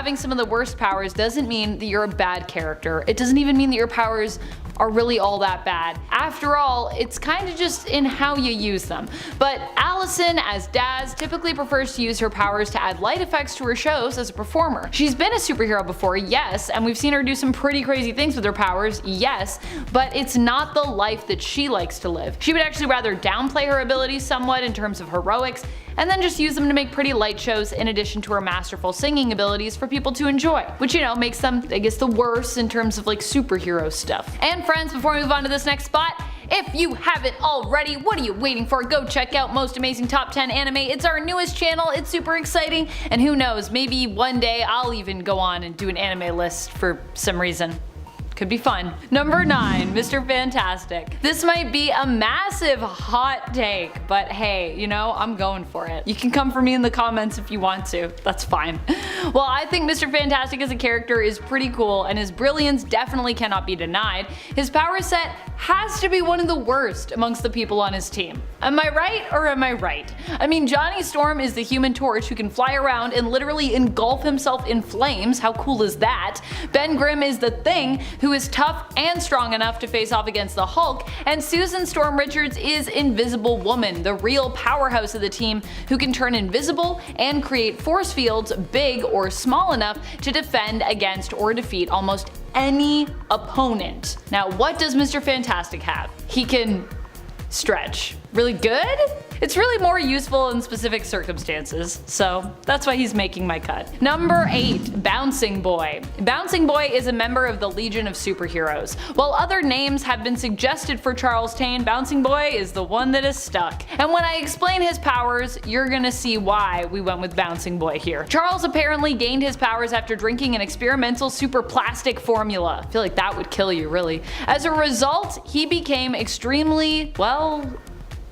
having some of the worst powers doesn't mean that you're a bad character. It doesn't even mean that your powers are really all that bad. After all, it's kinda just in how you use them. But Allison, as Daz, typically prefers to use her powers to add light effects to her shows as a performer. She's been a superhero before, yes, and we've seen her do some pretty crazy things with her powers, yes, but it's not the life that she likes to live. She would actually rather downplay her abilities somewhat in terms of heroics, and then just use them to make pretty light shows in addition to her masterful singing abilities for people to enjoy. Which, you know, makes them, I guess, the worst in terms of like superhero stuff. And friends, before we move on to this next spot, if you haven't already, what are you waiting for? Go check out Most Amazing Top 10 Anime. It's our newest channel, it's super exciting, and who knows, maybe one day I'll even go on and do an anime list for some reason. Could be fun. Number 9, Mr. Fantastic. This might be a massive hot take, but hey, you know, I'm going for it. You can come for me in the comments if you want to. That's fine. Well, I think Mr. Fantastic as a character is pretty cool, and his brilliance definitely cannot be denied. His power set has to be one of the worst amongst the people on his team. Am I right or am I right? I mean, Johnny Storm is the Human Torch who can fly around and literally engulf himself in flames. How cool is that? Ben Grimm is the Thing, who is tough and strong enough to face off against the Hulk, and Susan Storm Richards is Invisible Woman, the real powerhouse of the team who can turn invisible and create force fields big or small enough to defend against or defeat almost any opponent. Now, what does Mr. Fantastic have? He can stretch. Really good? It's really more useful in specific circumstances, so that's why he's making my cut. Number 8, Bouncing Boy. Bouncing Boy is a member of the Legion of Superheroes. While other names have been suggested for Charles Tane, Bouncing Boy is the one that is stuck. And when I explain his powers, you're gonna see why we went with Bouncing Boy here. Charles apparently gained his powers after drinking an experimental super plastic formula. I feel like that would kill you, really. As a result, he became extremely, well,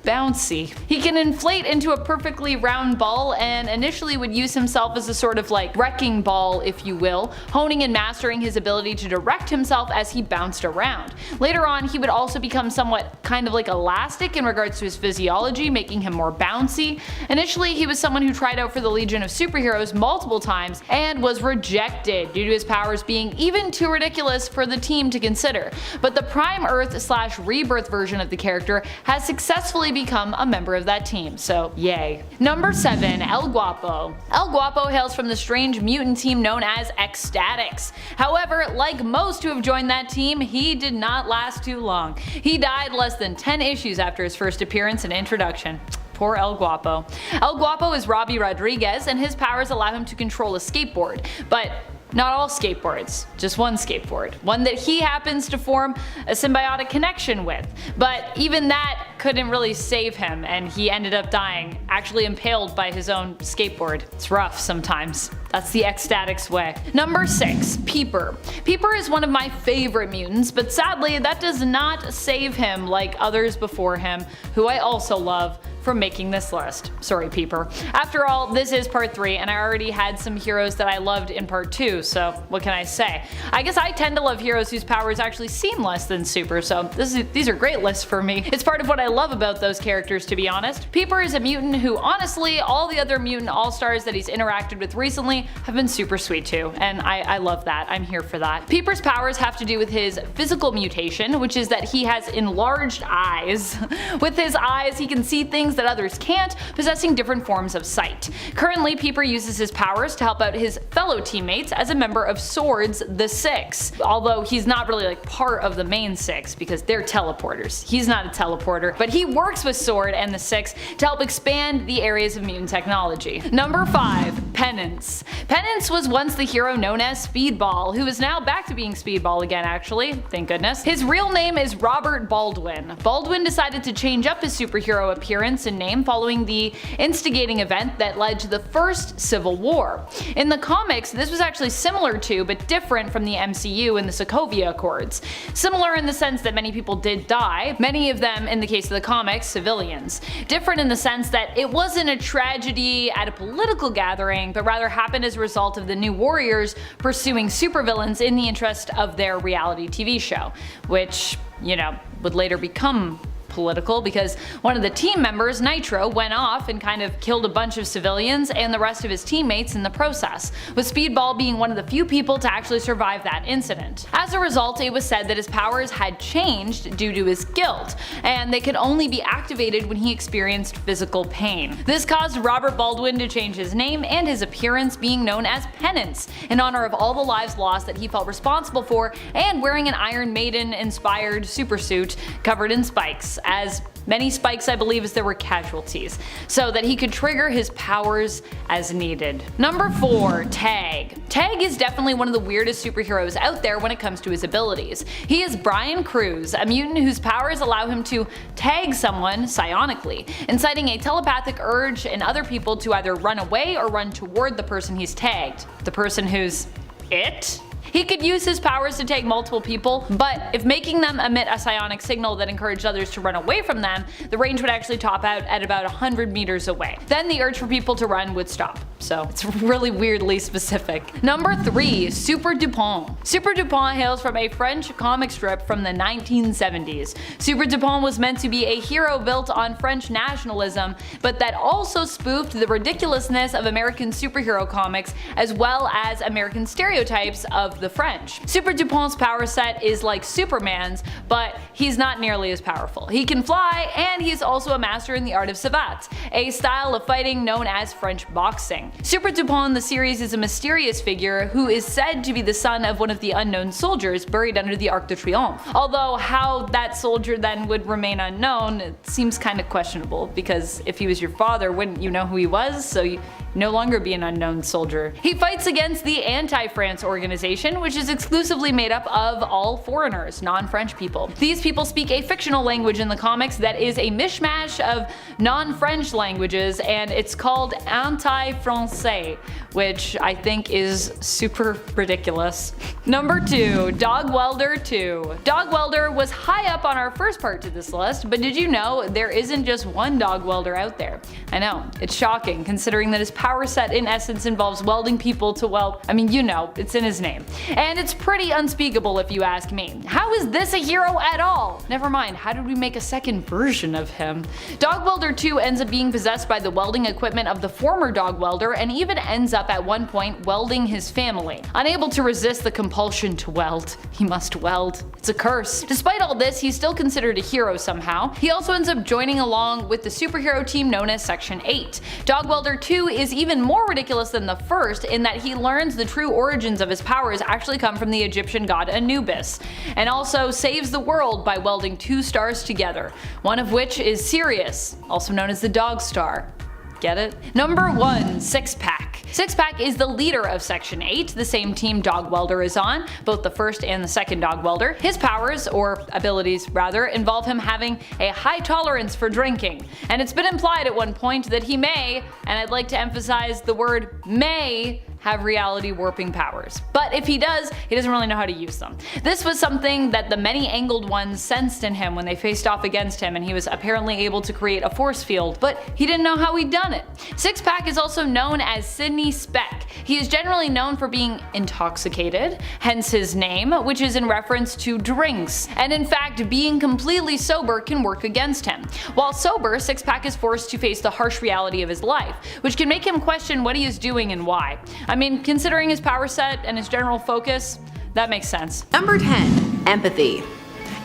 bouncy. He can inflate into a perfectly round ball and initially would use himself as a sort of like wrecking ball, if you will, honing and mastering his ability to direct himself as he bounced around. Later on, he would also become somewhat kind of like elastic in regards to his physiology, making him more bouncy. Initially, he was someone who tried out for the Legion of Superheroes multiple times and was rejected due to his powers being even too ridiculous for the team to consider. But the Prime Earth / Rebirth version of the character has successfully become a member of that team, so yay. Number 7, El Guapo. El Guapo hails from the strange mutant team known as Ecstatics. However, like most who have joined that team, he did not last too long. He died less than 10 issues after his first appearance and introduction. Poor El Guapo. El Guapo is Robbie Rodriguez, and his powers allow him to control a skateboard, but not all skateboards, just one skateboard. One that he happens to form a symbiotic connection with. But even that couldn't really save him, and he ended up dying, actually impaled by his own skateboard. It's rough sometimes. That's the Ecstatics way. Number 6, Peeper. Peeper is one of my favorite mutants, but sadly that does not save him like others before him, who I also love, for making this list. Sorry, Peeper. After all, this is part 3, and I already had some heroes that I loved in part 2, so what can I say? I guess I tend to love heroes whose powers actually seem less than super, so these are great lists for me. It's part of what I love about those characters, to be honest. Peeper is a mutant who, honestly, all the other mutant all-stars that he's interacted with recently have been super sweet too, and I love that. I'm here for that. Peeper's powers have to do with his physical mutation, which is that he has enlarged eyes. With his eyes, he can see things that others can't, possessing different forms of sight. Currently, Peeper uses his powers to help out his fellow teammates as a member of Swords, the Six. Although he's not really like part of the main Six because they're teleporters. He's not a teleporter, but he works with Sword and the Six to help expand the areas of mutant technology. Number 5, Penance. Penance was once the hero known as Speedball, who is now back to being Speedball again actually, thank goodness. His real name is Robert Baldwin. Baldwin decided to change up his superhero appearance and name following the instigating event that led to the first Civil War. In the comics, this was actually similar to, but different from the MCU in the Sokovia Accords. Similar in the sense that many people did die, many of them, in the case of the comics, civilians. Different in the sense that it wasn't a tragedy at a political gathering, but rather happened as a result of the New Warriors pursuing supervillains in the interest of their reality TV show, which, you know, would later become political because one of the team members, Nitro, went off and kind of killed a bunch of civilians and the rest of his teammates in the process, with Speedball being one of the few people to actually survive that incident. As a result, it was said that his powers had changed due to his guilt, and they could only be activated when he experienced physical pain. This caused Robert Baldwin to change his name and his appearance, being known as Penance, in honor of all the lives lost that he felt responsible for, and wearing an Iron Maiden inspired supersuit covered in spikes, as many spikes I believe as there were casualties, so that he could trigger his powers as needed. Number 4. Tag. Tag is definitely one of the weirdest superheroes out there when it comes to his abilities. He is Brian Cruz, a mutant whose powers allow him to tag someone psionically, inciting a telepathic urge in other people to either run away or run toward the person he's tagged. The person who's it? He could use his powers to tag multiple people, but if making them emit a psionic signal that encouraged others to run away from them, the range would actually top out at about 100 meters away. Then the urge for people to run would stop. So it's really weirdly specific. Number 3. Super Dupont. Super Dupont hails from a French comic strip from the 1970s. Super Dupont was meant to be a hero built on French nationalism, but that also spoofed the ridiculousness of American superhero comics as well as American stereotypes of the French. Super Dupont's power set is like Superman's, but he's not nearly as powerful. He can fly, and he's also a master in the art of savate, a style of fighting known as French boxing. Super Dupont in the series is a mysterious figure who is said to be the son of one of the unknown soldiers buried under the Arc de Triomphe. Although how that soldier then would remain unknown, it seems kind of questionable, because if he was your father, wouldn't you know who he was? So you no longer be an unknown soldier. He fights against the Anti-France organization, which is exclusively made up of all foreigners, non-French people. These people speak a fictional language in the comics that is a mishmash of non-French languages, and it's called Anti-Francais, which I think is super ridiculous. Number 2. Dog Welder 2. Dog Welder was high up on our first part to this list, but did you know there isn't just one Dog Welder out there? I know, it's shocking considering that his power set in essence involves welding people to, well, I mean, you know, it's in his name. And it's pretty unspeakable if you ask me. How is this a hero at all? Never mind, how did we make a second version of him? Dog Welder 2 ends up being possessed by the welding equipment of the former Dog Welder, and even ends up at one point welding his family. Unable to resist the compulsion to weld, he must weld. It's a curse. Despite all this, he's still considered a hero somehow. He also ends up joining along with the superhero team known as Section 8. Dog Welder 2 is even more ridiculous than the first in that he learns the true origins of his powers actually come from the Egyptian god Anubis, and also saves the world by welding 2 stars together, one of which is Sirius, also known as the Dog Star. Get it? Number 1. Six-Pack. Six-Pack is the leader of Section 8, the same team Dog Welder is on, both the first and the second Dog Welder. His powers, or abilities rather, involve him having a high tolerance for drinking, and it's been implied at one point that he may, and I'd like to emphasize the word may, have reality warping powers. But if he does, he doesn't really know how to use them. This was something that the many angled ones sensed in him when they faced off against him, and he was apparently able to create a force field, but he didn't know how he'd done it. Six-Pack is also known as Sydney Speck. He is generally known for being intoxicated, hence his name, which is in reference to drinks, and in fact being completely sober can work against him. While sober, Six-Pack is forced to face the harsh reality of his life, which can make him question what he is doing and why. I mean, considering his power set and his general focus, that makes sense. Number 10. Empathy.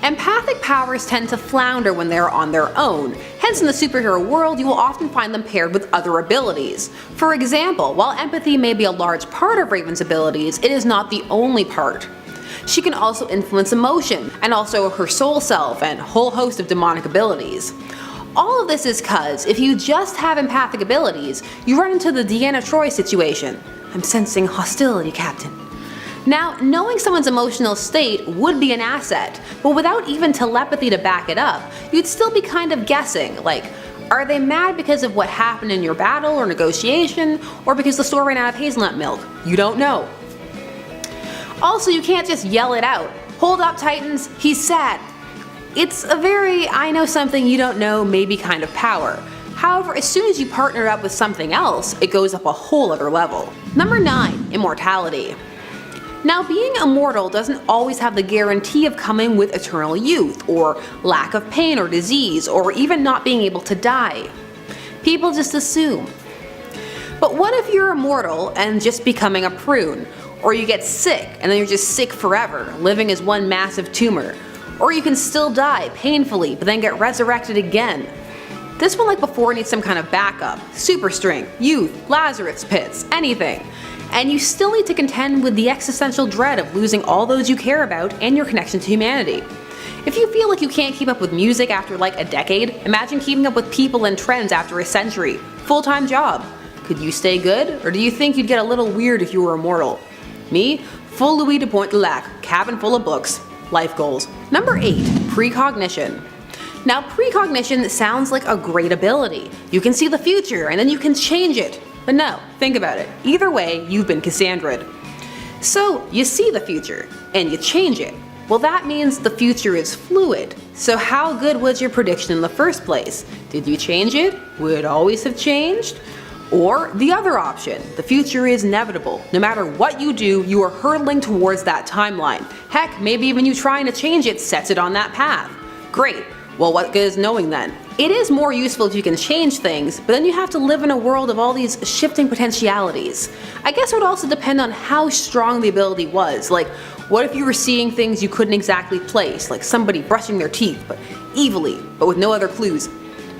Empathic powers tend to flounder when they are on their own, hence in the superhero world you will often find them paired with other abilities. For example, while empathy may be a large part of Raven's abilities, it is not the only part. She can also influence emotion, and also her soul self and whole host of demonic abilities. All of this is cause if you just have empathic abilities, you run into the Deanna Troi situation. I'm sensing hostility, Captain. Now, knowing someone's emotional state would be an asset, but without even telepathy to back it up, you'd still be kind of guessing, like, are they mad because of what happened in your battle or negotiation, or because the store ran out of hazelnut milk? You don't know. Also, you can't just yell it out. Hold up, Titans, he's sad. It's a very I know something you don't know maybe kind of power. However, as soon as you partner up with something else, it goes up a whole other level. Number 9. Immortality. Now, being immortal doesn't always have the guarantee of coming with eternal youth, or lack of pain or disease, or even not being able to die. People just assume. But what if you're immortal and just becoming a prune? Or you get sick and then you're just sick forever, living as one massive tumor. Or you can still die painfully but then get resurrected again. This one, like before, needs some kind of backup. Super strength, youth, Lazarus pits, anything. And you still need to contend with the existential dread of losing all those you care about and your connection to humanity. If you feel like you can't keep up with music after like a decade, imagine keeping up with people and trends after a century. Full-time job. Could you stay good? Or do you think you'd get a little weird if you were immortal? Me? Full Louis de Pointe-de-Lac, cabin full of books. Life goals. Number 8. Precognition. Now, precognition sounds like a great ability. You can see the future and then you can change it. But no, think about it. Either way, you've been Cassandra'd. So, you see the future and you change it. Well, that means the future is fluid. So how good was your prediction in the first place? Did you change it? Would it always have changed? Or the other option, the future is inevitable. No matter what you do, you are hurtling towards that timeline. Heck, maybe even you trying to change it sets it on that path. Great. Well, what good is knowing then? It is more useful if you can change things, but then you have to live in a world of all these shifting potentialities. I guess it would also depend on how strong the ability was. Like, what if you were seeing things you couldn't exactly place, like somebody brushing their teeth, but evilly, but with no other clues?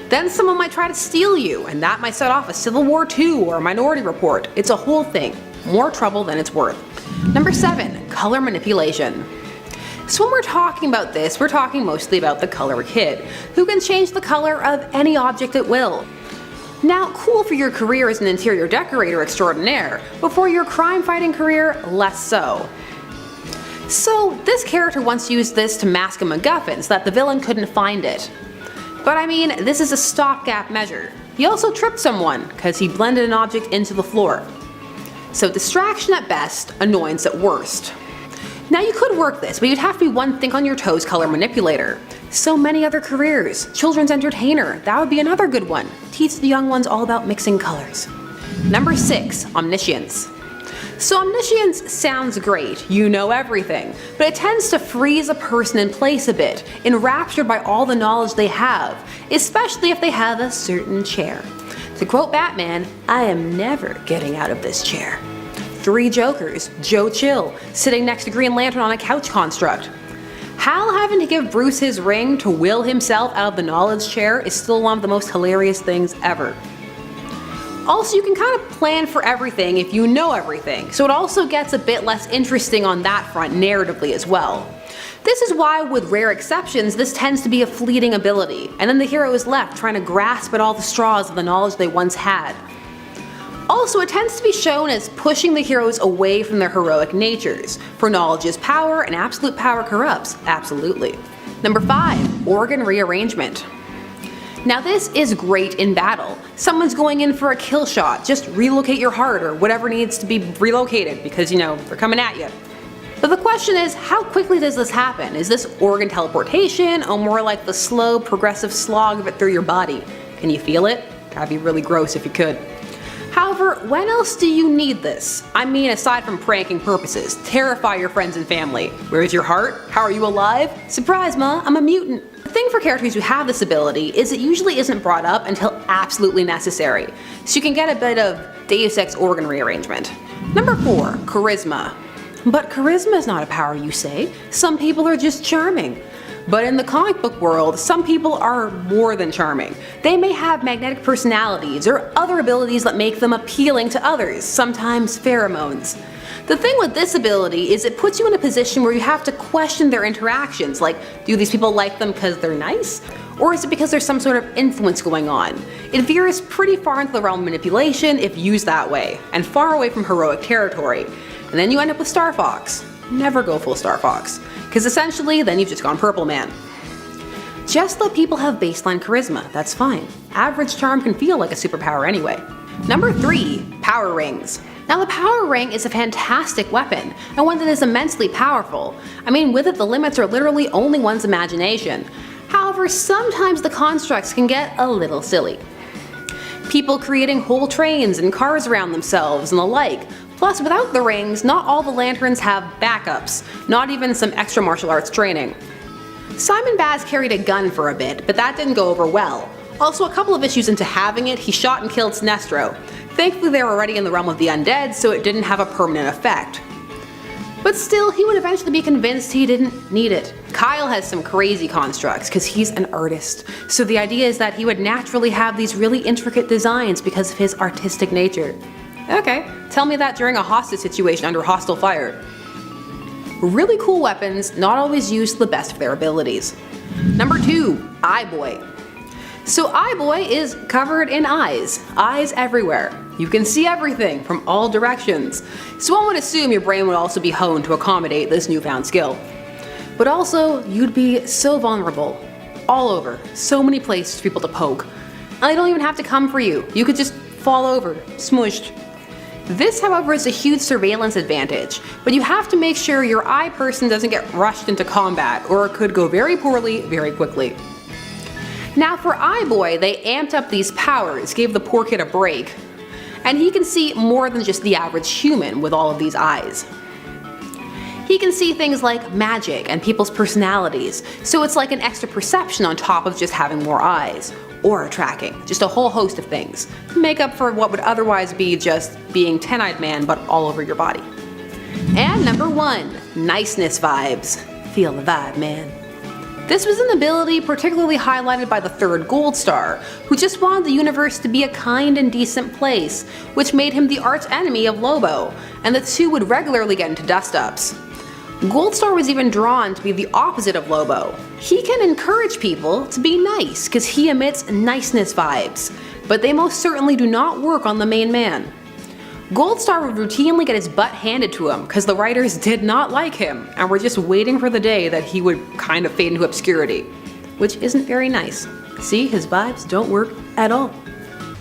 Then someone might try to steal you, and that might set off a Civil War II or a Minority Report. It's a whole thing. More trouble than it's worth. Number 7. Color manipulation. So when we're talking about this, we're talking mostly about the color kid, who can change the color of any object at will. Now, cool for your career as an interior decorator extraordinaire, but for your crime-fighting career, less so. So this character once used this to mask a MacGuffin so that the villain couldn't find it. But I mean, this is a stopgap measure. He also tripped someone, because he blended an object into the floor. So distraction at best, annoyance at worst. Now you could work this, but you'd have to be one think on your toes color manipulator. So many other careers. Children's entertainer, that would be another good one. Teach the young ones all about mixing colors. Number 6, omniscience. So omniscience sounds great, you know everything, but it tends to freeze a person in place a bit, enraptured by all the knowledge they have, especially if they have a certain chair. To quote Batman, I am never getting out of this chair. 3 Jokers, Joe Chill, sitting next to Green Lantern on a couch construct. Hal having to give Bruce his ring to will himself out of the knowledge chair is still one of the most hilarious things ever. Also, you can kind of plan for everything if you know everything, so it also gets a bit less interesting on that front narratively as well. This is why, with rare exceptions, this tends to be a fleeting ability, and then the hero is left trying to grasp at all the straws of the knowledge they once had. Also, it tends to be shown as pushing the heroes away from their heroic natures, for knowledge is power and absolute power corrupts, absolutely. Number 5, organ rearrangement. Now this is great in battle. Someone's going in for a kill shot, just relocate your heart or whatever needs to be relocated because, you know, they're coming at you. But the question is, how quickly does this happen? Is this organ teleportation or more like the slow progressive slog of it through your body? Can you feel it? That'd be really gross if you could. However, when else do you need this? I mean, aside from pranking purposes, terrify your friends and family. Where's your heart? How are you alive? Surprise, ma, I'm a mutant. The thing for characters who have this ability is it usually isn't brought up until absolutely necessary, so you can get a bit of Deus Ex organ rearrangement. Number 4, charisma. But charisma is not a power, you say. Some people are just charming. But in the comic book world, some people are more than charming. They may have magnetic personalities or other abilities that make them appealing to others, sometimes pheromones. The thing with this ability is it puts you in a position where you have to question their interactions, like, do these people like them because they're nice? Or is it because there's some sort of influence going on? It veers pretty far into the realm of manipulation if used that way, and far away from heroic territory. And then you end up with Star Fox. Never go full Star Fox, because essentially then you've just gone Purple Man. Just let people have baseline charisma, that's fine. Average charm can feel like a superpower anyway. Number 3, power rings. Now the power ring is a fantastic weapon, and one that is immensely powerful. I mean, with it the limits are literally only one's imagination. However, sometimes the constructs can get a little silly. People creating whole trains and cars around themselves and the like, Plus, without the rings, not all the lanterns have backups, not even some extra martial arts training. Simon Baz carried a gun for a bit, but that didn't go over well. Also, a couple of issues into having it, he shot and killed Sinestro. Thankfully they were already in the realm of the undead, so it didn't have a permanent effect. But still, he would eventually be convinced he didn't need it. Kyle has some crazy constructs, because he's an artist. So the idea is that he would naturally have these really intricate designs because of his artistic nature. Okay, tell me that during a hostage situation under hostile fire. Really cool weapons, not always used to the best of their abilities. Number 2, Eye Boy. So Eye Boy is covered in eyes everywhere. You can see everything from all directions. So one would assume your brain would also be honed to accommodate this newfound skill. But also, you'd be so vulnerable. All over, so many places for people to poke. And they don't even have to come for you. You could just fall over, smushed. This, however, is a huge surveillance advantage, but you have to make sure your eye person doesn't get rushed into combat, or it could go very poorly very quickly. Now for Eye Boy, they amped up these powers, gave the poor kid a break, and he can see more than just the average human with all of these eyes. He can see things like magic and people's personalities, so it's like an extra perception on top of just having more eyes. Aura tracking, just a whole host of things, to make up for what would otherwise be just being 10-eyed man but all over your body. And number 1, niceness vibes. Feel the vibe, man. This was an ability particularly highlighted by the 3rd Gold Star, who just wanted the universe to be a kind and decent place, which made him the arch enemy of Lobo, and the two would regularly get into dust-ups. Goldstar was even drawn to be the opposite of Lobo. He can encourage people to be nice because he emits niceness vibes, but they most certainly do not work on the main man. Goldstar would routinely get his butt handed to him because the writers did not like him and were just waiting for the day that he would kind of fade into obscurity, which isn't very nice. See, his vibes don't work at all.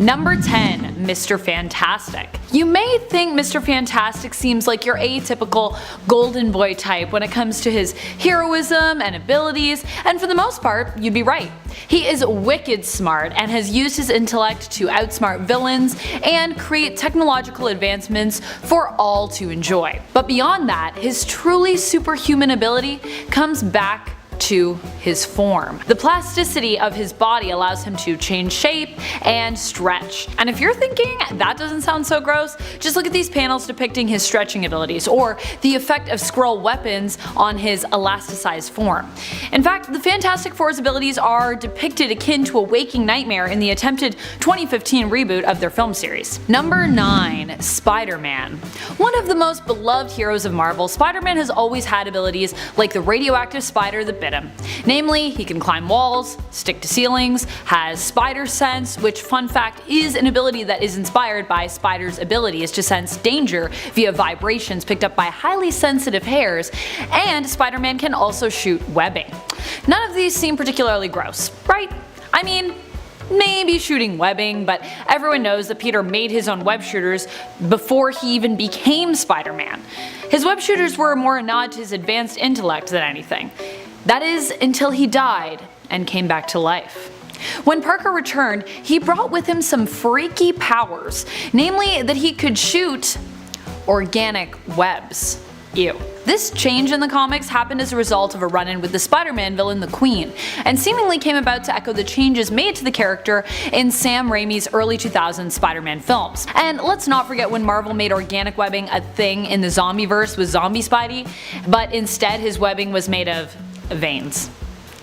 Number 10, Mr. Fantastic. You may think Mr. Fantastic seems like your atypical golden boy type when it comes to his heroism and abilities, and for the most part, you'd be right. He is wicked smart and has used his intellect to outsmart villains and create technological advancements for all to enjoy. But beyond that, his truly superhuman ability comes back to his form. The plasticity of his body allows him to change shape and stretch. And if you're thinking that doesn't sound so gross, just look at these panels depicting his stretching abilities, or the effect of squirrel weapons on his elasticized form. In fact, the Fantastic Four's abilities are depicted akin to a waking nightmare in the attempted 2015 reboot of their film series. Number 9, Spider-Man. One of the most beloved heroes of Marvel, Spider-Man has always had abilities like the radioactive spider that bit him. Namely, he can climb walls, stick to ceilings, has spider sense, which, fun fact, is an ability that is inspired by spiders' abilities to sense danger via vibrations picked up by highly sensitive hairs, and Spider-Man can also shoot webbing. None of these seem particularly gross, right? I mean, maybe shooting webbing, but everyone knows that Peter made his own web shooters before he even became Spider-Man. His web shooters were more a nod to his advanced intellect than anything. That is, until he died and came back to life. When Parker returned, he brought with him some freaky powers, namely that he could shoot organic webs. Ew. This change in the comics happened as a result of a run-in with the Spider-Man villain the Queen, and seemingly came about to echo the changes made to the character in Sam Raimi's early 2000s Spider-Man films. And let's not forget when Marvel made organic webbing a thing in the zombieverse with Zombie Spidey, but instead his webbing was made of veins.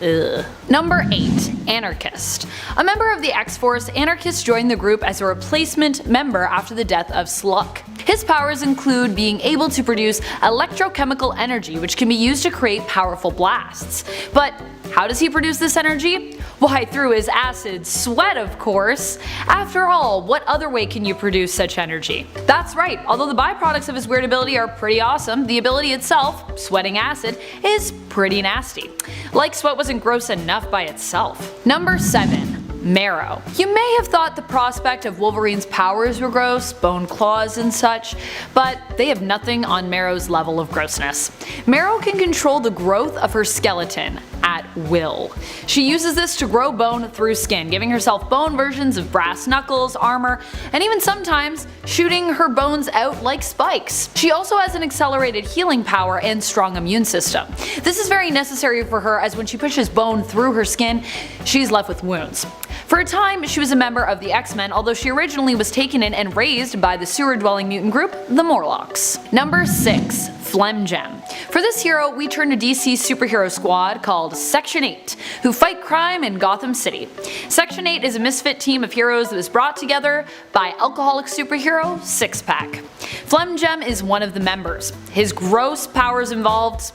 Ugh. Number 8, Anarchist. A member of the X-Force, Anarchist joined the group as a replacement member after the death of Slug. His powers include being able to produce electrochemical energy, which can be used to create powerful blasts. But how does he produce this energy? Why, through his acid sweat, of course. After all, what other way can you produce such energy? That's right, although the byproducts of his weird ability are pretty awesome, the ability itself, sweating acid, is pretty nasty. Like sweat wasn't gross enough by itself. Number 7. Marrow. You may have thought the prospect of Wolverine's powers were gross, bone claws and such, but they have nothing on Marrow's level of grossness. Marrow can control the growth of her skeleton, at will. She uses this to grow bone through skin, giving herself bone versions of brass knuckles, armor, and even sometimes shooting her bones out like spikes. She also has an accelerated healing power and strong immune system. This is very necessary for her, as when she pushes bone through her skin, she's left with wounds. For a time, she was a member of the X-Men, although she originally was taken in and raised by the sewer-dwelling mutant group, the Morlocks. Number 6. Phlegm Gem. For this hero, we turn to DC's superhero squad called Section 8, who fight crime in Gotham City. Section 8 is a misfit team of heroes that was brought together by alcoholic superhero Sixpack. Phlegm Gem is one of the members. His gross powers involved,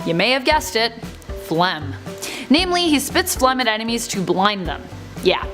you may have guessed it, phlegm. Namely, he spits phlegm at enemies to blind them. Yeah.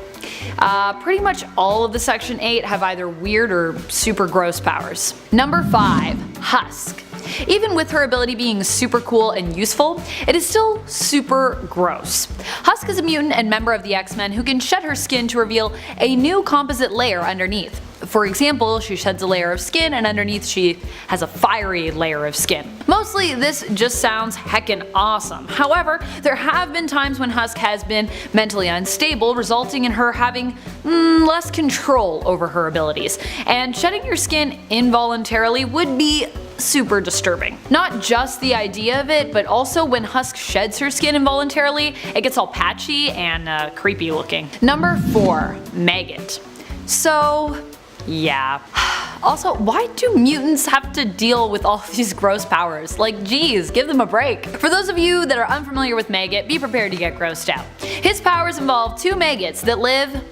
Pretty much all of the Section 8 have either weird or super gross powers. Number 5. Husk. Even with her ability being super cool and useful, it is still super gross. Husk is a mutant and member of the X-Men who can shed her skin to reveal a new composite layer underneath. For example, she sheds a layer of skin and underneath she has a fiery layer of skin. Mostly this just sounds heckin' awesome. However, there have been times when Husk has been mentally unstable, resulting in her having less control over her abilities, and shedding your skin involuntarily would be super disturbing. Not just the idea of it, but also when Husk sheds her skin involuntarily, it gets all patchy and creepy looking. Number 4. Maggot. So yeah. Also, why do mutants have to deal with all these gross powers? Like, geez, give them a break. For those of you that are unfamiliar with Maggot, be prepared to get grossed out. His powers involve 2 maggots that live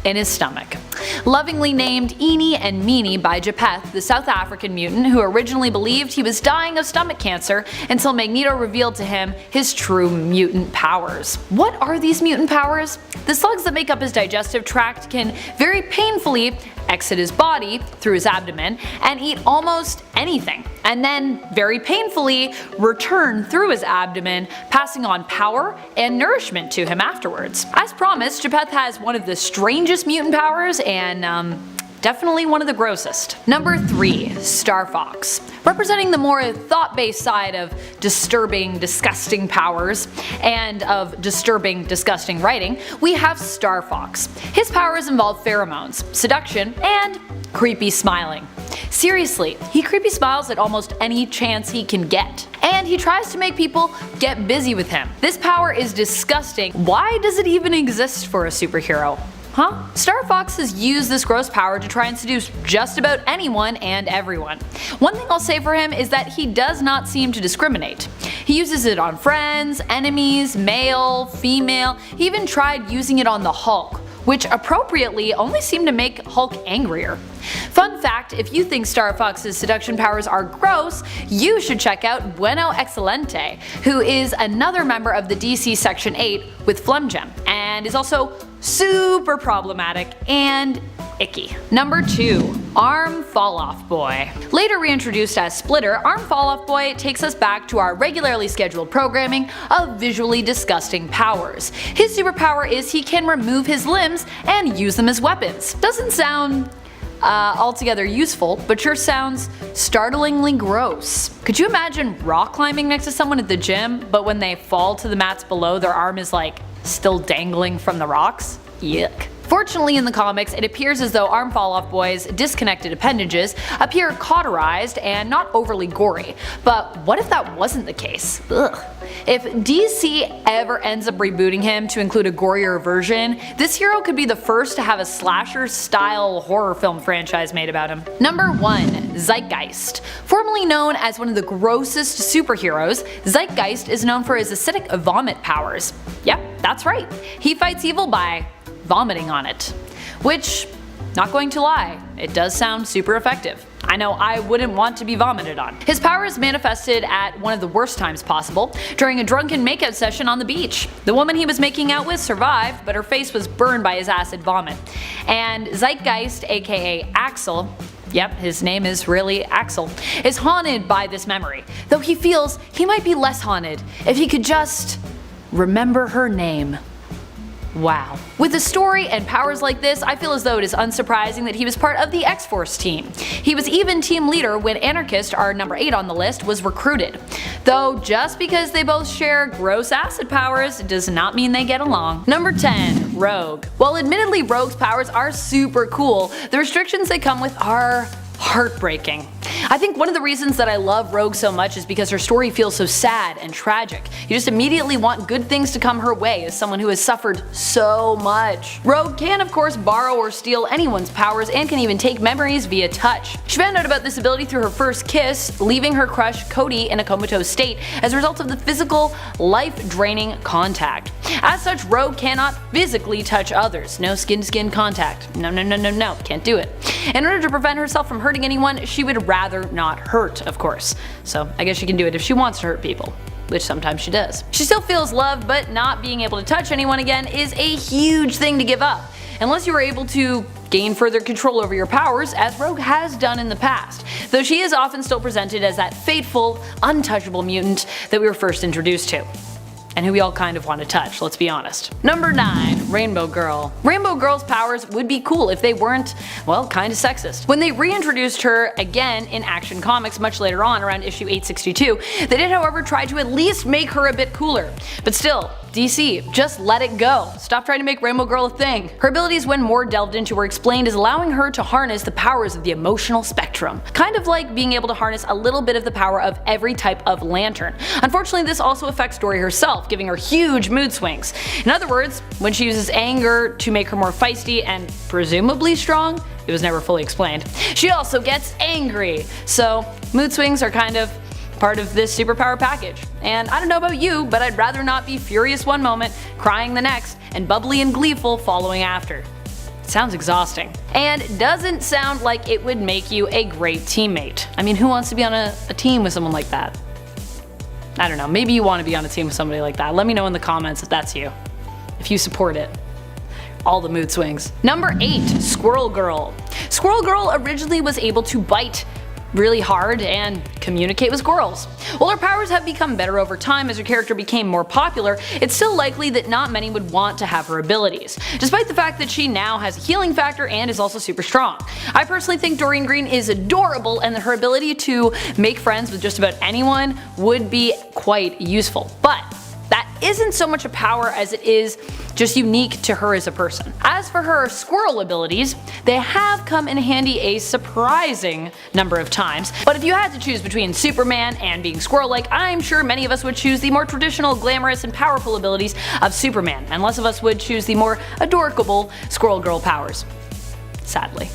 in his stomach. Lovingly named Eenie and Meenie by Japheth, the South African mutant who originally believed he was dying of stomach cancer until Magneto revealed to him his true mutant powers. What are these mutant powers? The slugs that make up his digestive tract can very painfully exit his body through his abdomen and eat almost anything, and then very painfully return through his abdomen, passing on power and nourishment to him afterwards. As promised, Japheth has one of the strangest mutant powers and definitely one of the grossest. Number 3. Star Fox. Representing the more thought-based side of disturbing, disgusting powers and of disturbing, disgusting writing, we have Star Fox. His powers involve pheromones, seduction, and creepy smiling. Seriously, he creepy smiles at almost any chance he can get. And he tries to make people get busy with him. This power is disgusting. Why does it even exist for a superhero? Huh? Star Fox has used this gross power to try and seduce just about anyone and everyone. One thing I'll say for him is that he does not seem to discriminate. He uses it on friends, enemies, male, female, he even tried using it on the Hulk, which appropriately only seemed to make Hulk angrier. Fun fact, if you think Star Fox's seduction powers are gross, you should check out Bueno Excelente, who is another member of the DC Section 8 with Phlegm Gem, and is also super problematic and icky. Number 2. Arm Fall-Off Boy. Later reintroduced as Splitter, Arm Fall-Off Boy takes us back to our regularly scheduled programming of visually disgusting powers. His superpower is he can remove his limbs and use them as weapons. Doesn't sound altogether useful, but sure sounds startlingly gross. Could you imagine rock climbing next to someone at the gym, but when they fall to the mats below, their arm is like still dangling from the rocks? Yuck. Fortunately in the comics, it appears as though Arm Fall-Off Boy's disconnected appendages appear cauterized and not overly gory, but what if that wasn't the case? Ugh. If DC ever ends up rebooting him to include a gorier version, this hero could be the first to have a slasher-style horror film franchise made about him. Number 1. Zeitgeist. Formerly known as one of the grossest superheroes, Zeitgeist is known for his acidic vomit powers. Yep, that's right. He fights evil by vomiting on it. Which, not going to lie, it does sound super effective. I know I wouldn't want to be vomited on. His power is manifested at one of the worst times possible, during a drunken makeout session on the beach. The woman he was making out with survived, but her face was burned by his acid vomit. And Zeitgeist, aka Axel, yep, his name is really Axel, is haunted by this memory, though he feels he might be less haunted if he could just remember her name. Wow. With a story and powers like this, I feel as though it is unsurprising that he was part of the X-Force team. He was even team leader when Anarchist, our number 8 on the list, was recruited. Though just because they both share gross acid powers does not mean they get along. Number 10. Rogue. While admittedly Rogue's powers are super cool, the restrictions they come with are heartbreaking. I think one of the reasons that I love Rogue so much is because her story feels so sad and tragic. You just immediately want good things to come her way as someone who has suffered so much. Rogue can of course borrow or steal anyone's powers and can even take memories via touch. She found out about this ability through her first kiss, leaving her crush Cody in a comatose state as a result of the physical, life-draining contact. As such, Rogue cannot physically touch others. No skin-to-skin contact. No, can't do it. In order to prevent herself from hurting anyone, she would rather not hurt, of course. So I guess she can do it if she wants to hurt people, which sometimes she does. She still feels loved, but not being able to touch anyone again is a huge thing to give up, unless you are able to gain further control over your powers, as Rogue has done in the past, though she is often still presented as that fateful, untouchable mutant that we were first introduced to. And who we all kind of want to touch, let's be honest. Number 9. Rainbow Girl. Rainbow Girl's powers would be cool if they weren't, well, kinda sexist. When they reintroduced her again in Action Comics much later on, around issue 862, they did however try to at least make her a bit cooler. But still, DC, just let it go. Stop trying to make Rainbow Girl a thing. Her abilities, when more delved into, were explained as allowing her to harness the powers of the emotional spectrum. Kind of like being able to harness a little bit of the power of every type of lantern. Unfortunately, this also affects Dory herself, giving her huge mood swings. In other words, when she uses anger to make her more feisty and presumably strong, it was never fully explained, she also gets angry. So mood swings are kind of part of this superpower package. And I don't know about you, but I'd rather not be furious one moment, crying the next, and bubbly and gleeful following after. It sounds exhausting. And doesn't sound like it would make you a great teammate. I mean, who wants to be on a team with someone like that? I don't know, maybe you want to be on a team with somebody like that. Let me know in the comments if that's you. If you support it. All the mood swings. Number 8. Squirrel Girl. Squirrel Girl originally was able to bite really hard and communicate with squirrels. While her powers have become better over time as her character became more popular, it's still likely that not many would want to have her abilities, despite the fact that she now has a healing factor and is also super strong. I personally think Doreen Green is adorable, and that her ability to make friends with just about anyone would be quite useful. But that isn't so much a power as it is just unique to her as a person. As for her squirrel abilities, they have come in handy a surprising number of times, but if you had to choose between Superman and being squirrel-like, I'm sure many of us would choose the more traditional, glamorous, and powerful abilities of Superman, and less of us would choose the more adorable Squirrel Girl powers. Sadly.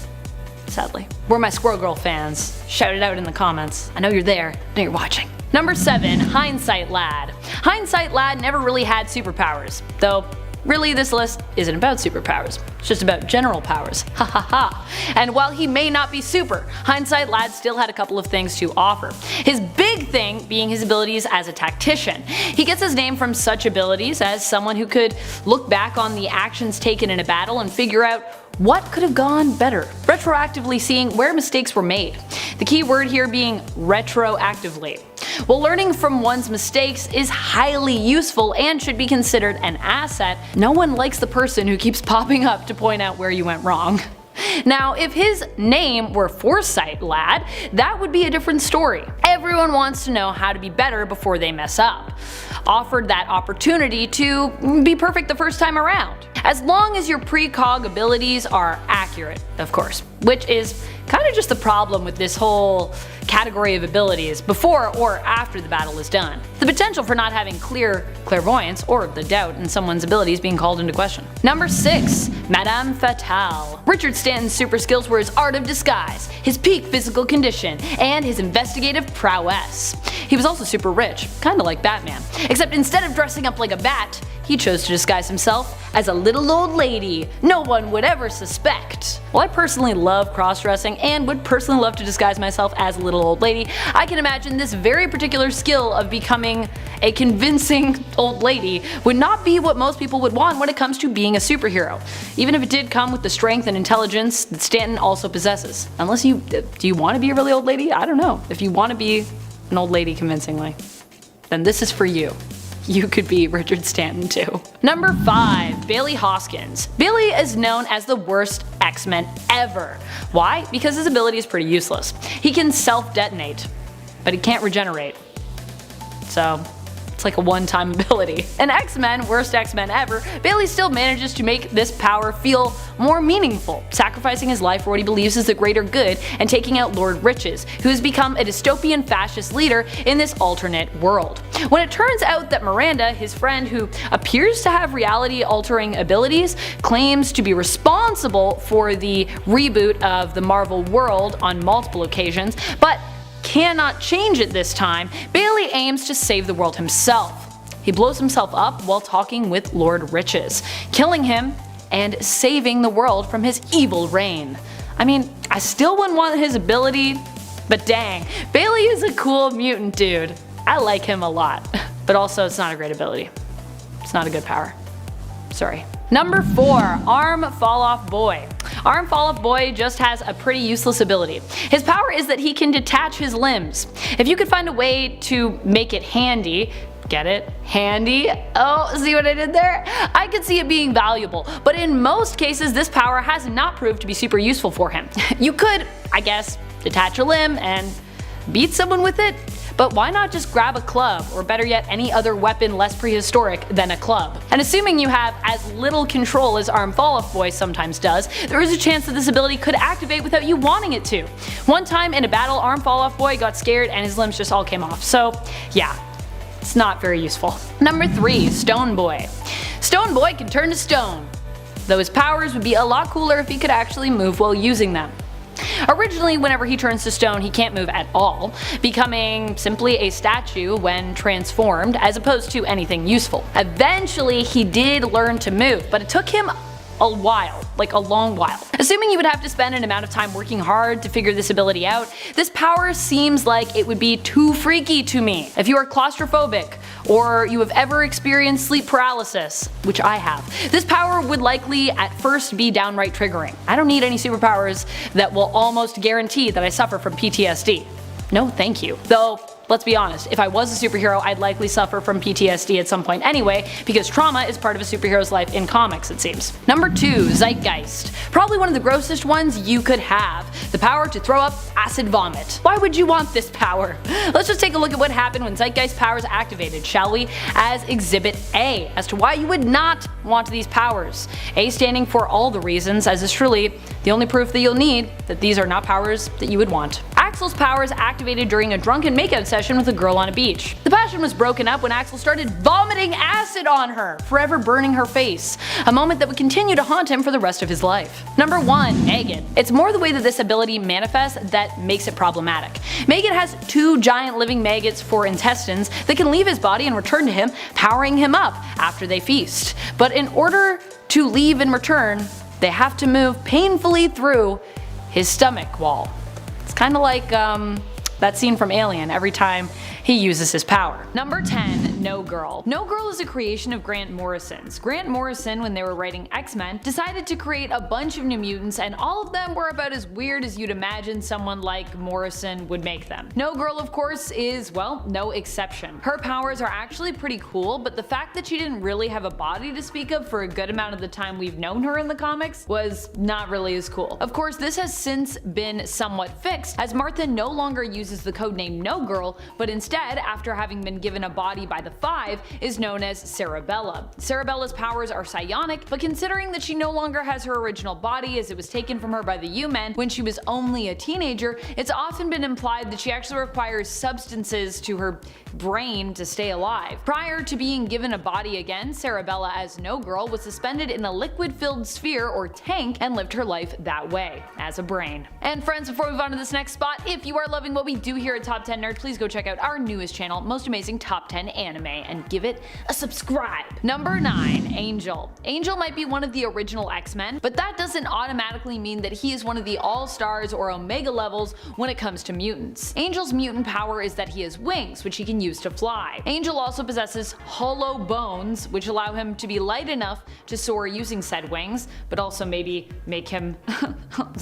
We're my Squirrel Girl fans. Shout it out in the comments. I know you're there. I know you're watching. Number 7. Hindsight Lad. Hindsight Lad never really had superpowers, though really this list isn't about superpowers, it's just about general powers, ha ha ha. And while he may not be super, Hindsight Lad still had a couple of things to offer. His big thing being his abilities as a tactician. He gets his name from such abilities as someone who could look back on the actions taken in a battle and figure out what could have gone better, retroactively seeing where mistakes were made. The key word here being retroactively. While learning from one's mistakes is highly useful and should be considered an asset, no one likes the person who keeps popping up to point out where you went wrong. Now, if his name were Foresight Lad, that would be a different story. Everyone wants to know how to be better before they mess up, offered that opportunity to be perfect the first time around. As long as your precog abilities are accurate, of course, which is kind of just the problem with this whole category of abilities before or after the battle is done. The potential for not having clear clairvoyance or the doubt in someone's abilities being called into question. Number 6. Madame Fatale. Richard Stanton's super skills were his art of disguise, his peak physical condition, and his investigative prowess. He was also super rich, kinda like Batman, except instead of dressing up like a bat, he chose to disguise himself as a little old lady no one would ever suspect. While I personally love cross-dressing and would personally love to disguise myself as a little old lady, I can imagine this very particular skill of becoming a convincing old lady would not be what most people would want when it comes to being a superhero, even if it did come with the strength and intelligence that Stanton also possesses. Unless do you want to be a really old lady? I don't know. If you want to be an old lady convincingly, then this is for you. You could be Richard Stanton too. Number 5. Bailey Hoskins. Bailey is known as the worst X-Men ever. Why? Because his ability is pretty useless. He can self-detonate, but he can't regenerate. So it's like a one-time ability. In X-Men, worst X-Men ever, Bailey still manages to make this power feel more meaningful, sacrificing his life for what he believes is the greater good and taking out Lord Riches, who has become a dystopian fascist leader in this alternate world. When it turns out that Miranda, his friend who appears to have reality-altering abilities, claims to be responsible for the reboot of the Marvel world on multiple occasions, but cannot change it this time, Bailey aims to save the world himself. He blows himself up while talking with Lord Riches, killing him and saving the world from his evil reign. I mean, I still wouldn't want his ability, but dang, Bailey is a cool mutant dude. I like him a lot, but also it's not a great ability. It's not a good power. Sorry. Number 4, Arm Fall Off Boy. Arm Fall Off Boy just has a pretty useless ability. His power is that he can detach his limbs. If you could find a way to make it handy, get it? Handy? Oh, see what I did there? I could see it being valuable, but in most cases this power has not proved to be super useful for him. You could, I guess, detach a limb and beat someone with it, but why not just grab a club, or better yet any other weapon less prehistoric than a club? And assuming you have as little control as Arm Fall Off Boy sometimes does, there is a chance that this ability could activate without you wanting it to. One time in a battle, Arm Fall Off Boy got scared and his limbs just all came off, so yeah, it's not very useful. Number 3, Stone Boy. Stone Boy can turn to stone, though his powers would be a lot cooler if he could actually move while using them. Originally, whenever he turns to stone, he can't move at all, becoming simply a statue when transformed, as opposed to anything useful. Eventually, he did learn to move, but it took him a while, like a long while. Assuming you would have to spend an amount of time working hard to figure this ability out, this power seems like it would be too freaky to me. If you are claustrophobic, or you have ever experienced sleep paralysis, which I have, this power would likely at first be downright triggering. I don't need any superpowers that will almost guarantee that I suffer from PTSD. No thank you. Though, let's be honest, if I was a superhero, I'd likely suffer from PTSD at some point anyway, because trauma is part of a superhero's life in comics, it seems. Number 2, Zeitgeist. Probably one of the grossest ones you could have, the power to throw up acid vomit. Why would you want this power? Let's just take a look at what happened when Zeitgeist powers activated, shall we? As Exhibit A, as to why you would not want these powers. A standing for all the reasons, as is truly the only proof that you'll need that these are not powers that you would want. Axel's powers activated during a drunken makeout session with a girl on a beach. The passion was broken up when Axel started vomiting acid on her, forever burning her face, a moment that would continue to haunt him for the rest of his life. Number 1, Maggot. It's more the way that this ability manifests that makes it problematic. Maggot has 2 giant living maggots for intestines that can leave his body and return to him, powering him up after they feast. But in order to leave and return, they have to move painfully through his stomach wall. It's kind of like that scene from Alien every time he uses his power. Number 10, No Girl. No Girl is a creation of Grant Morrison's. Grant Morrison, when they were writing X-Men, decided to create a bunch of new mutants, and all of them were about as weird as you'd imagine someone like Morrison would make them. No Girl, of course, is, well, no exception. Her powers are actually pretty cool, but the fact that she didn't really have a body to speak of for a good amount of the time we've known her in the comics was not really as cool. Of course, this has since been somewhat fixed, as Martha no longer uses the codename No Girl, but instead, after having been given a body by the Five, is known as Cerebella. Cerebella's powers are psionic, but considering that she no longer has her original body as it was taken from her by the U-Men when she was only a teenager, it's often been implied that she actually requires substances to her brain to stay alive. Prior to being given a body again, Cerebella as No Girl was suspended in a liquid-filled sphere or tank and lived her life that way, as a brain. And friends, before we move on to this next spot, if you are loving what we do here at Top 10 Nerd, please go check out our newest channel, Most Amazing Top 10 Anime, and give it a subscribe. Number 9, Angel. Angel might be one of the original X-Men, but that doesn't automatically mean that he is one of the All-Stars or Omega levels when it comes to mutants. Angel's mutant power is that he has wings, which he can use to fly. Angel also possesses hollow bones, which allow him to be light enough to soar using said wings, but also maybe make him a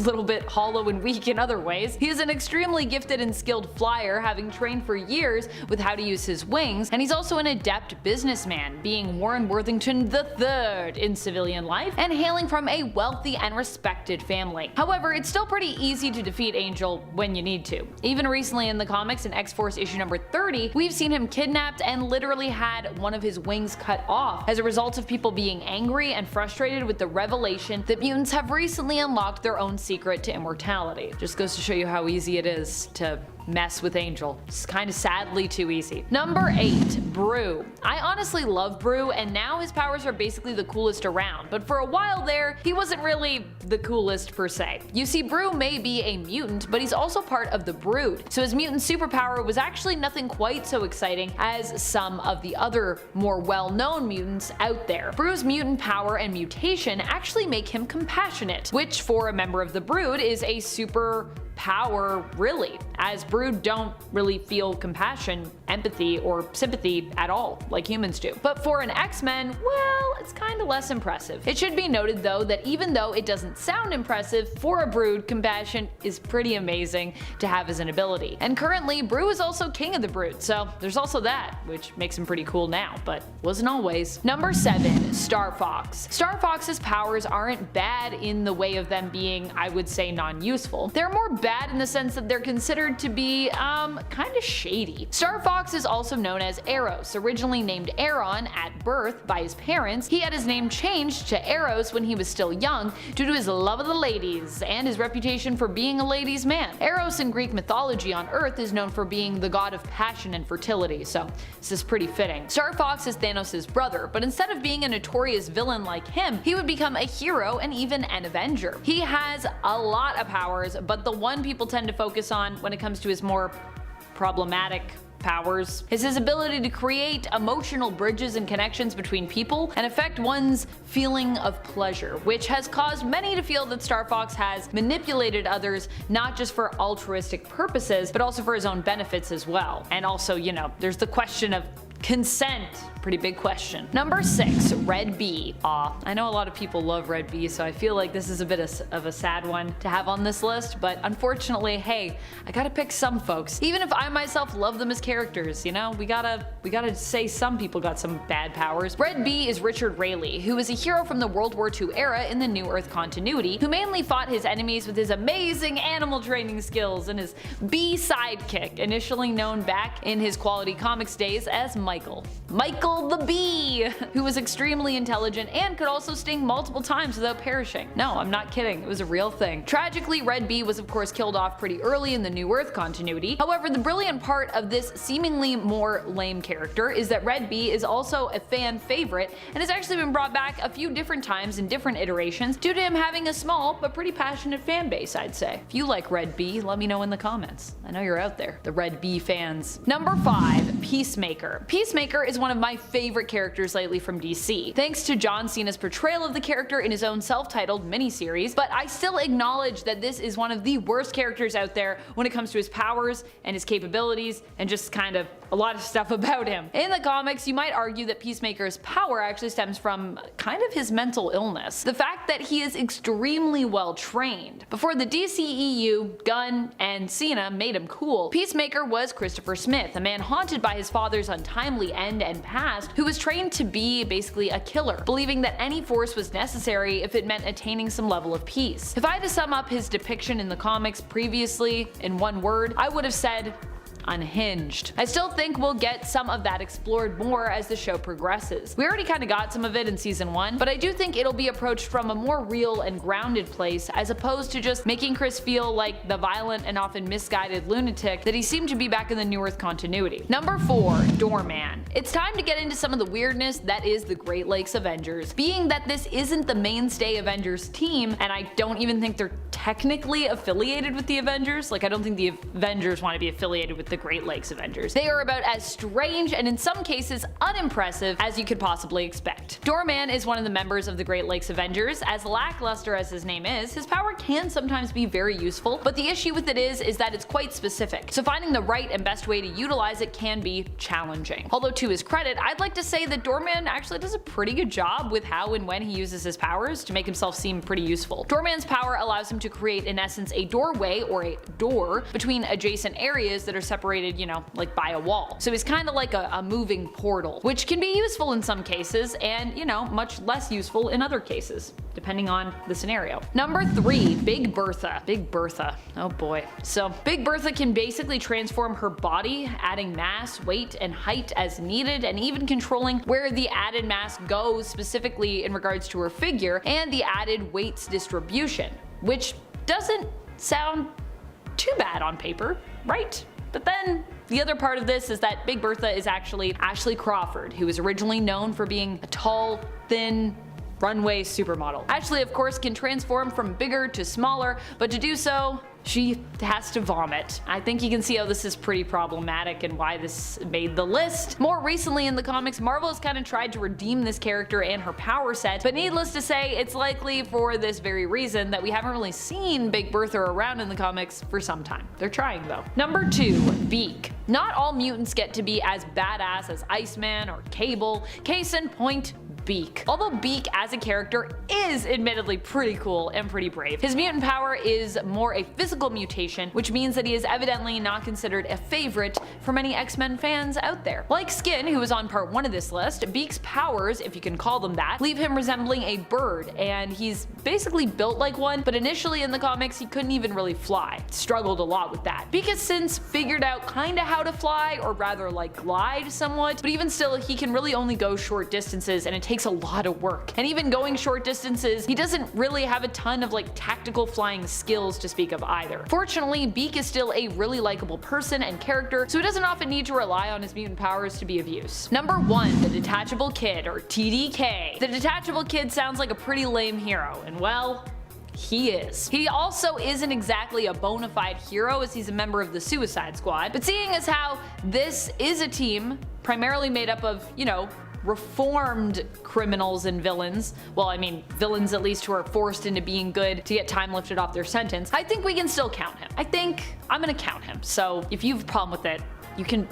little bit hollow and weak in other ways. He is an extremely gifted and skilled flyer, having trained for years cares with how to use his wings, and he's also an adept businessman, being Warren Worthington III in civilian life and hailing from a wealthy and respected family. However, it's still pretty easy to defeat Angel when you need to. Even recently in the comics in X-Force issue number 30, we've seen him kidnapped and literally had one of his wings cut off as a result of people being angry and frustrated with the revelation that mutants have recently unlocked their own secret to immortality. Just goes to show you how easy it is to mess with Angel. It's kind of sadly too easy. Number 8. Brew. I honestly love Brew, and now his powers are basically the coolest around, but for a while there, he wasn't really the coolest per se. You see, Brew may be a mutant, but he's also part of the Brood, so his mutant superpower was actually nothing quite so exciting as some of the other more well-known mutants out there. Brew's mutant power and mutation actually make him compassionate, which for a member of the Brood is a super power really, as Brood don't really feel compassion, empathy, or sympathy at all like humans do. But for an X-Men, well, it's kinda less impressive. It should be noted though that even though it doesn't sound impressive, for a Brood, compassion is pretty amazing to have as an ability. And currently, Brew is also king of the Brood, so there's also that, which makes him pretty cool now, but wasn't always. Number 7. Star Fox. Star Fox's powers aren't bad in the way of them being, I would say, non-useful. They're more bad in the sense that they're considered to be, kinda shady. Star Fox is also known as Eros, originally named Aaron at birth by his parents. He had his name changed to Eros when he was still young due to his love of the ladies and his reputation for being a ladies' man. Eros in Greek mythology on Earth is known for being the god of passion and fertility, so this is pretty fitting. Star Fox is Thanos' brother, but instead of being a notorious villain like him, he would become a hero and even an Avenger. He has a lot of powers, but the one people tend to focus on when it comes to his more problematic powers is his ability to create emotional bridges and connections between people and affect one's feeling of pleasure, which has caused many to feel that Star Fox has manipulated others not just for altruistic purposes, but also for his own benefits as well. And also, you know, there's the question of consent. Pretty big question. Number 6. Red Bee. Aw, I know a lot of people love Red Bee, so I feel like this is a bit of a sad one to have on this list, but unfortunately, hey, I gotta pick some folks. Even if I myself love them as characters, you know, we gotta say some people got some bad powers. Red Bee is Richard Rayleigh, who is a hero from the World War II era in the New Earth continuity, who mainly fought his enemies with his amazing animal training skills and his bee sidekick, initially known back in his Quality Comics days as Michael the Bee, who was extremely intelligent and could also sting multiple times without perishing. No, I'm not kidding, it was a real thing. Tragically, Red Bee was of course killed off pretty early in the New Earth continuity. However, the brilliant part of this seemingly more lame character is that Red Bee is also a fan favorite and has actually been brought back a few different times in different iterations due to him having a small but pretty passionate fan base, I'd say. If you like Red Bee, let me know in the comments. I know you're out there, the Red Bee fans. Number 5. Peacemaker. Peacemaker is one of my favorite characters lately from DC, thanks to John Cena's portrayal of the character in his own self-titled miniseries, but I still acknowledge that this is one of the worst characters out there when it comes to his powers and his capabilities and just kind of a lot of stuff about him. In the comics, you might argue that Peacemaker's power actually stems from kind of his mental illness. The fact that he is extremely well trained. Before the DCEU, Gunn, and Cena made him cool, Peacemaker was Christopher Smith, a man haunted by his father's untimely end and past, who was trained to be basically a killer, believing that any force was necessary if it meant attaining some level of peace. If I had to sum up his depiction in the comics previously in one word, I would have said unhinged. I still think we'll get some of that explored more as the show progresses. We already kinda got some of it in season 1, but I do think it'll be approached from a more real and grounded place as opposed to just making Chris feel like the violent and often misguided lunatic that he seemed to be back in the New Earth continuity. Number 4. Doorman. It's time to get into some of the weirdness that is the Great Lakes Avengers. Being that this isn't the mainstay Avengers team, and I don't even think they're technically affiliated with the Avengers, like I don't think the Avengers want to be affiliated with the Great Lakes Avengers. They are about as strange and in some cases unimpressive as you could possibly expect. Doorman is one of the members of the Great Lakes Avengers. As lackluster as his name is, his power can sometimes be very useful, but the issue with it is that it's quite specific, so finding the right and best way to utilize it can be challenging. Although to his credit, I'd like to say that Doorman actually does a pretty good job with how and when he uses his powers to make himself seem pretty useful. Doorman's power allows him to create in essence a doorway or a door between adjacent areas that are separated separated, you know, like by a wall. So he's kind of like a moving portal, which can be useful in some cases and, you know, much less useful in other cases, depending on the scenario. Number 3, Big Bertha. Big Bertha, oh boy. So Big Bertha can basically transform her body, adding mass, weight, and height as needed, and even controlling where the added mass goes specifically in regards to her figure and the added weight's distribution, which doesn't sound too bad on paper, right? But then the other part of this is that Big Bertha is actually Ashley Crawford, who was originally known for being a tall, thin, runway supermodel. Ashley, of course, can transform from bigger to smaller, but to do so, she has to vomit. I think you can see how this is pretty problematic and why this made the list. More recently in the comics, Marvel has kind of tried to redeem this character and her power set, but needless to say, it's likely for this very reason that we haven't really seen Big Bertha around in the comics for some time. They're trying though. Number 2, Beak. Not all mutants get to be as badass as Iceman or Cable. Case in point, Beak. Although Beak as a character is admittedly pretty cool and pretty brave, his mutant power is more a physical mutation, which means that he is evidently not considered a favorite for many X-Men fans out there. Like Skin, who is on part 1 of this list, Beak's powers, if you can call them that, leave him resembling a bird, and he's basically built like one, but initially in the comics he couldn't even really fly. Struggled a lot with that. Beak has since figured out kinda how to fly, or rather like glide somewhat, but even still he can really only go short distances and it takes a lot of work. And even going short distances, he doesn't really have a ton of like tactical flying skills to speak of either. Fortunately, Beak is still a really likable person and character, so he doesn't often need to rely on his mutant powers to be of use. Number 1, the Detachable Kid, or TDK. The Detachable Kid sounds like a pretty lame hero, and well, he is. He also isn't exactly a bona fide hero as he's a member of the Suicide Squad, but seeing as how this is a team primarily made up of, you know, reformed criminals and villains, well I mean villains at least who are forced into being good to get time lifted off their sentence, I think we can still count him. I think I'm gonna count him, so if you have a problem with it,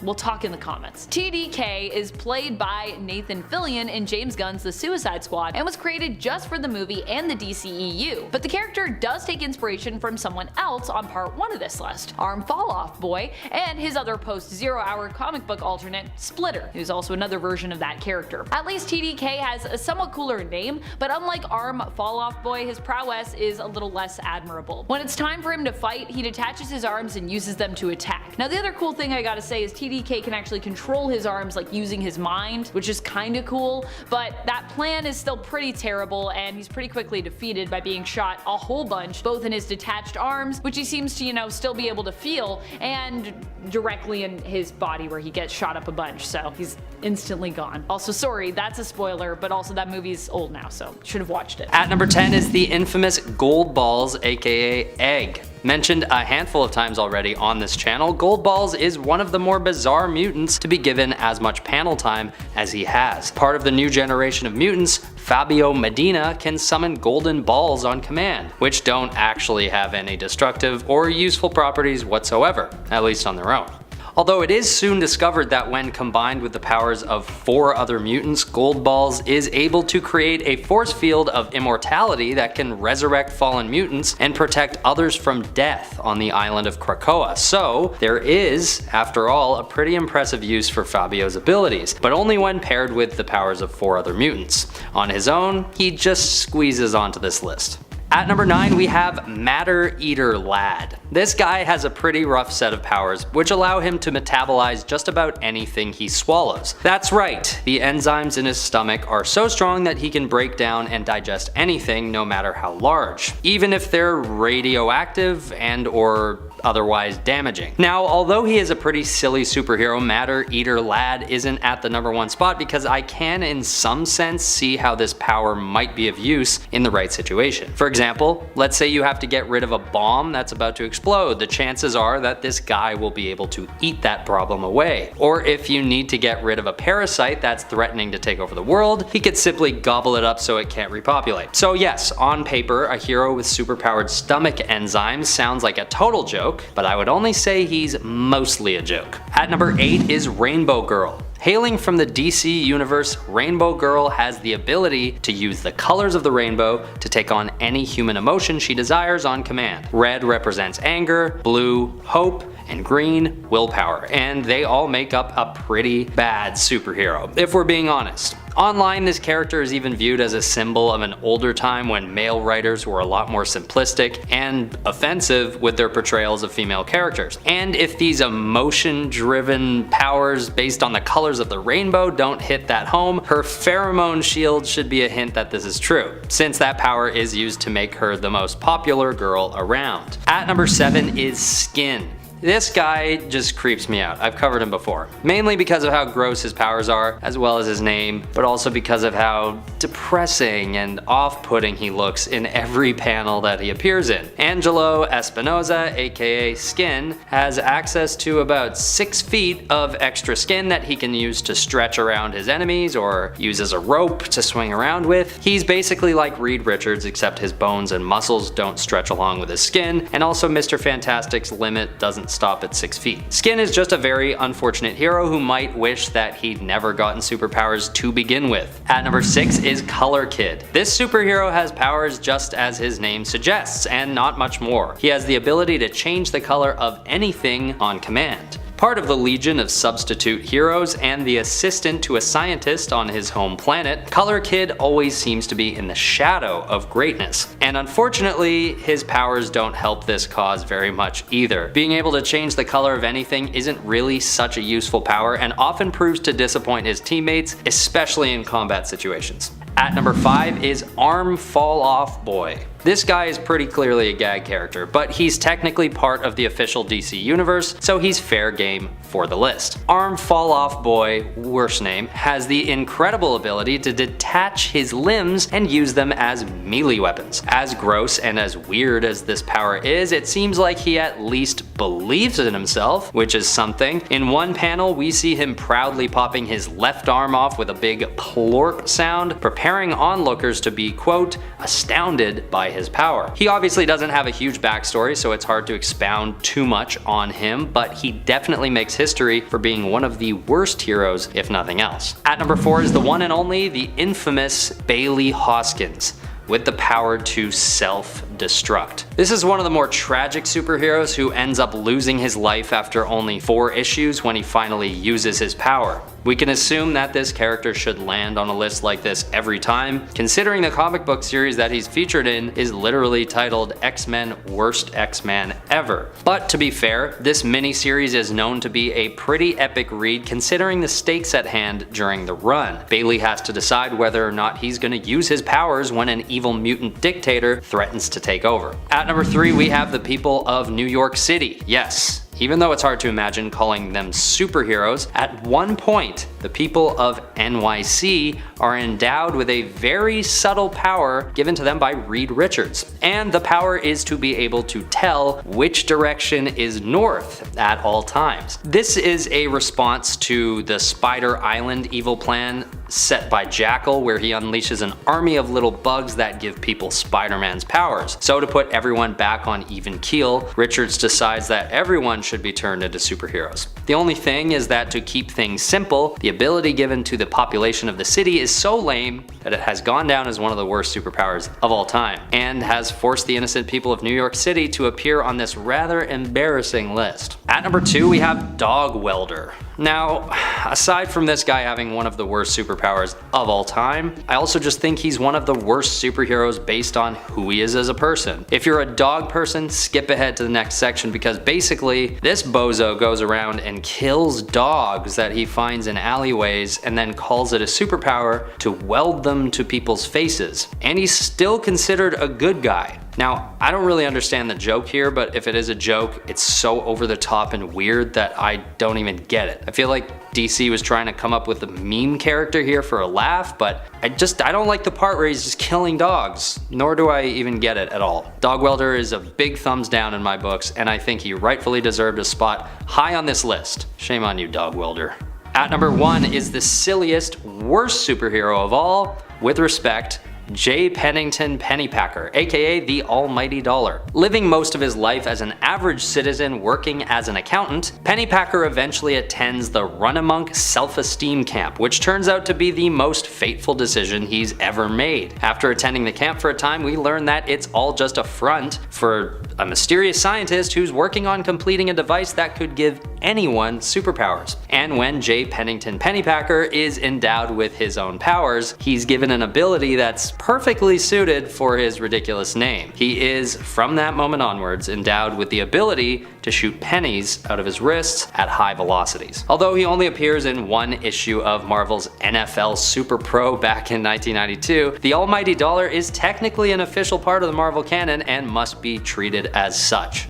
we'll talk in the comments. TDK is played by Nathan Fillion in James Gunn's The Suicide Squad and was created just for the movie and the DCEU, but the character does take inspiration from someone else on part 1 of this list, Arm Fall Off Boy, and his other post-Zero Hour comic book alternate, Splitter, who's also another version of that character. At least TDK has a somewhat cooler name, but unlike Arm Fall Off Boy, his prowess is a little less admirable. When it's time for him to fight, he detaches his arms and uses them to attack. Now the other cool thing I gotta say is TDK can actually control his arms like using his mind, which is kinda cool, but that plan is still pretty terrible and he's pretty quickly defeated by being shot a whole bunch, both in his detached arms, which he seems to, you know, still be able to feel, and directly in his body where he gets shot up a bunch, so he's instantly gone. Also, sorry, that's a spoiler, but also that movie's old now, so should have watched it. At number 10 is the infamous Gold Balls, aka Egg. Mentioned a handful of times already on this channel, Gold Balls is one of the more bizarre mutants to be given as much panel time as he has. Part of the new generation of mutants, Fabio Medina can summon golden balls on command, which don't actually have any destructive or useful properties whatsoever, at least on their own. Although it is soon discovered that when combined with the powers of 4 other mutants, Gold Balls is able to create a force field of immortality that can resurrect fallen mutants and protect others from death on the island of Krakoa. So there is, after all, a pretty impressive use for Fabio's abilities, but only when paired with the powers of 4 other mutants. On his own, he just squeezes onto this list. At number 9 we have Matter Eater Lad. This guy has a pretty rough set of powers which allow him to metabolize just about anything he swallows. That's right, the enzymes in his stomach are so strong that he can break down and digest anything no matter how large, even if they're radioactive and or otherwise damaging. Now, although he is a pretty silly superhero, Matter Eater Lad isn't at the number 1 spot because I can in some sense see how this power might be of use in the right situation. For example, let's say you have to get rid of a bomb that's about to explode. The chances are that this guy will be able to eat that problem away. Or if you need to get rid of a parasite that's threatening to take over the world, he could simply gobble it up so it can't repopulate. So yes, on paper, a hero with superpowered stomach enzymes sounds like a total joke, but I would only say he's mostly a joke. At number 8 is Rainbow Girl. Hailing from the DC universe, Rainbow Girl has the ability to use the colors of the rainbow to take on any human emotion she desires on command. Red represents anger, blue, hope, and green, willpower, and they all make up a pretty bad superhero, if we're being honest. Online, this character is even viewed as a symbol of an older time when male writers were a lot more simplistic and offensive with their portrayals of female characters. And if these emotion-driven powers based on the colors of the rainbow don't hit that home, her pheromone shield should be a hint that this is true, since that power is used to make her the most popular girl around. At number 7 is Skin. This guy just creeps me out. I've covered him before. Mainly because of how gross his powers are, as well as his name, but also because of how depressing and off-putting he looks in every panel that he appears in. Angelo Espinosa, aka Skin, has access to about 6 feet of extra skin that he can use to stretch around his enemies or use as a rope to swing around with. He's basically like Reed Richards, except his bones and muscles don't stretch along with his skin, and also Mr. Fantastic's limit doesn't stop at 6 feet. Skin is just a very unfortunate hero who might wish that he'd never gotten superpowers to begin with. At number 6 is Color Kid. This superhero has powers just as his name suggests, and not much more. He has the ability to change the color of anything on command. Part of the legion of substitute heroes and the assistant to a scientist on his home planet, Color Kid always seems to be in the shadow of greatness. And unfortunately, his powers don't help this cause very much either. Being able to change the color of anything isn't really such a useful power and often proves to disappoint his teammates, especially in combat situations. At number 5 is Arm Fall Off Boy. This guy is pretty clearly a gag character, but he's technically part of the official DC universe, so he's fair game for the list. Arm Fall Off Boy, worse name, has the incredible ability to detach his limbs and use them as melee weapons. As gross and as weird as this power is, it seems like he at least believes in himself, which is something. In one panel, we see him proudly popping his left arm off with a big plorp sound, preparing onlookers to be, quote, astounded by his power. He obviously doesn't have a huge backstory, so it's hard to expound too much on him, but he definitely makes history for being one of the worst heroes, if nothing else. At number 4 is the one and only, the infamous Bailey Hoskins, with the power to self-destruct. This is one of the more tragic superheroes who ends up losing his life after only 4 issues when he finally uses his power. We can assume that this character should land on a list like this every time, considering the comic book series that he's featured in is literally titled X-Men Worst X-Man Ever. But to be fair, this mini-series is known to be a pretty epic read considering the stakes at hand during the run. Bailey has to decide whether or not he's going to use his powers when an evil mutant dictator threatens to take over. At number 3 we have the people of New York City. Yes, even though it's hard to imagine calling them superheroes, at one point, the people of NYC are endowed with a very subtle power given to them by Reed Richards. And the power is to be able to tell which direction is north at all times. This is a response to the Spider Island evil plan set by Jackal, where he unleashes an army of little bugs that give people Spider-Man's powers. So to put everyone back on even keel, Richards decides that everyone should be turned into superheroes. The only thing is that to keep things simple, the ability given to the population of the city is so lame that it has gone down as one of the worst superpowers of all time, and has forced the innocent people of New York City to appear on this rather embarrassing list. At number 2 we have Dog Welder. Now, aside from this guy having one of the worst superpowers of all time, I also just think he's one of the worst superheroes based on who he is as a person. If you're a dog person, skip ahead to the next section because basically this bozo goes around and kills dogs that he finds in alleyways and then calls it a superpower to weld them to people's faces. And he's still considered a good guy. Now, I don't really understand the joke here, but if it is a joke, it's so over the top and weird that I don't even get it. I feel like DC was trying to come up with a meme character here for a laugh, but I don't like the part where he's just killing dogs, nor do I even get it at all. Dog Welder is a big thumbs down in my books, and I think he rightfully deserved a spot high on this list. Shame on you, Dog Welder. At number 1 is the silliest, worst superhero of all, with respect, J. Pennington Pennypacker, aka the Almighty Dollar. Living most of his life as an average citizen working as an accountant, Pennypacker eventually attends the Run-a-Monk self-esteem camp, which turns out to be the most fateful decision he's ever made. After attending the camp for a time, we learn that it's all just a front for a mysterious scientist who's working on completing a device that could give anyone superpowers. And when J. Pennington Pennypacker is endowed with his own powers, he's given an ability that's perfectly suited for his ridiculous name. He is, from that moment onwards, endowed with the ability to shoot pennies out of his wrists at high velocities. Although he only appears in one issue of Marvel's NFL Super Pro back in 1992, the Almighty Dollar is technically an official part of the Marvel canon and must be treated as such.